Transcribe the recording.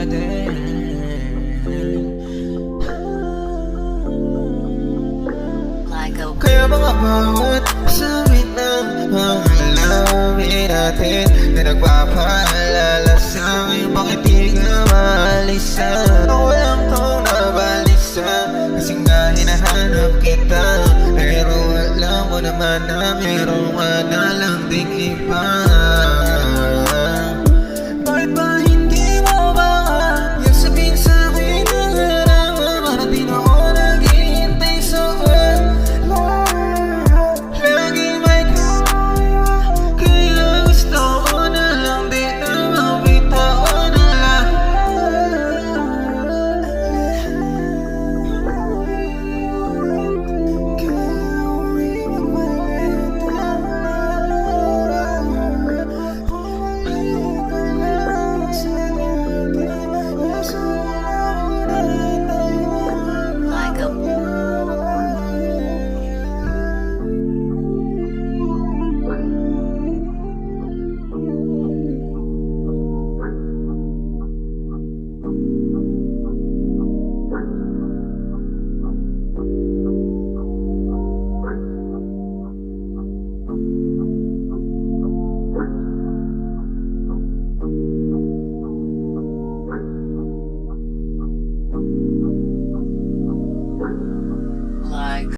din. Kaya mga bawat sawit ng mga labi natin na nagpapaalala sa'min, bakit di ka maalisa? Ako lang tong nabalisa, kasi nga hinahanap kita. Pero alam mo naman na meron ka na lang ding iba. Bakit ba hindi mo ba yung sabihin sa'kin ang alam mo? Para di na ako naghihintay sa laging may kaya, kaya gusto ko na lang din na mabitawan na lahat. Kaya umiwan malita, bumalik ka lang sa dati, gusto mo na tayo.